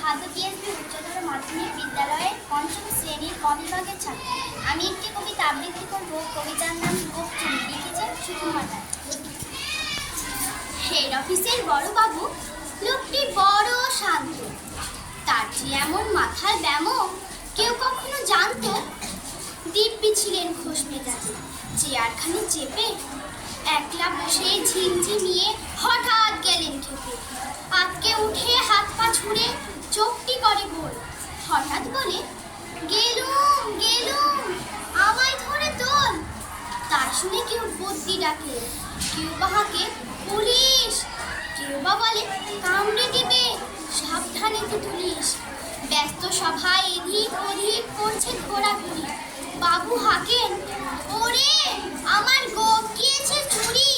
খাদ্য টিএসবি উচ্চতর মাধ্যমিক বিদ্যালয়ের পঞ্চম শ্রেণীর ক বিভাগের ছাত্র। আমি একটি কবিতা আবৃত্তি করব। কবিতার নাম গোপ চুরি, লিখেছেন সুকুমার রায়। হেড অফিসের বড় বাবু লোকটি বড় শান্ত, তার যে এমন মাথার ব্যামো কেউ কখনো জানতো। দিব্যি ছিলেন খোশ মেজাজে, চেয়ারখানি চেপে একলা বসে ঝিমঝিমিয়ে হঠাৎ গেলেন খেপে। আজকে উঠে হাত পা ছুঁড়ে চোখটি করে গোল, হঠাৎ বলে গেলুম গেলুম আমায় ধরে তোল। তার শুনে কেউ বদ্যি ডাকে, কেউ বাহাকে পুলিশ, কেউ বা বলে কামড়ে দিবে সাবধানে তুলিস। ব্যস্ত সভায় এদিক ওদিক করছে ঘোরাঘুরি। বাবু হাঁকেন, ওরে আমার গোপ গিয়েছে চুরি।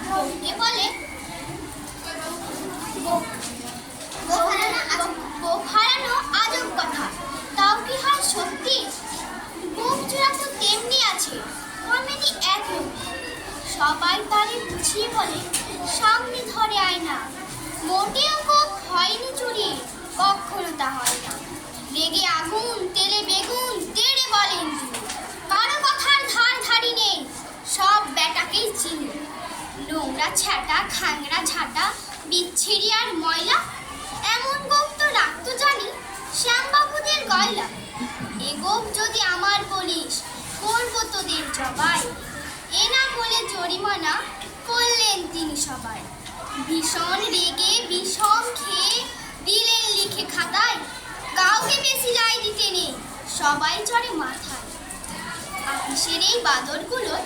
গোপকে বলে গোপ হারানো আজব কথা, তাও কি হয় সত্যি? গোপ চোরা তো তেমনি আছে, কমেডি এক। সবাই তারে বুঝিয়ে বলে সামনে ধরে আয় না, মোটেও গোপ হয়নি চুরি, কখনো তা হয় না। রেগে আগুন তেলে বেগুন তেড়ে বলেন তিনি, কারো কথার ধার ধারি নেই, সব বেটাকেই চিনি। নোংরা ছ্যাটা খাংরা ঝাঁটা বিচ্ছিরি আর ময়লা, এমন গোপ তো রাখতো জানি শ্যামবাবুদের গয়লা। এ গোপ যদি আমার বলিস করবো তোদের জবাই, এ না বলে জরিমানা করলেন তিনি সবাই। ভীষণ রেগে বিষম খেয়ে দিলেন লিখে খাতায়, কাউকে বেশি লাই দিতে নেই, সবাই চড়ে মাথায়। আপিসের এই বাদরগুলোর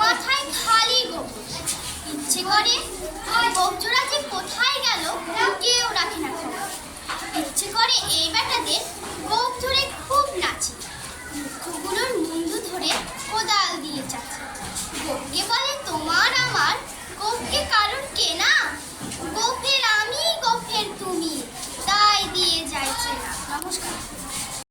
মাথায় খালি গোবর, ইচ্ছে করে গোপজোড়া যে কোথায় গেল কেউ রাখে না খবর। ইচ্ছে করে এই বেটাদের গোপ ধরে খুব নাচে, মুখগুলোর মুন্ডু ধরে কোদাল দিয়ে চাচে। গোপকে বলে তোমার আমার, গোপকে কারণ কেনা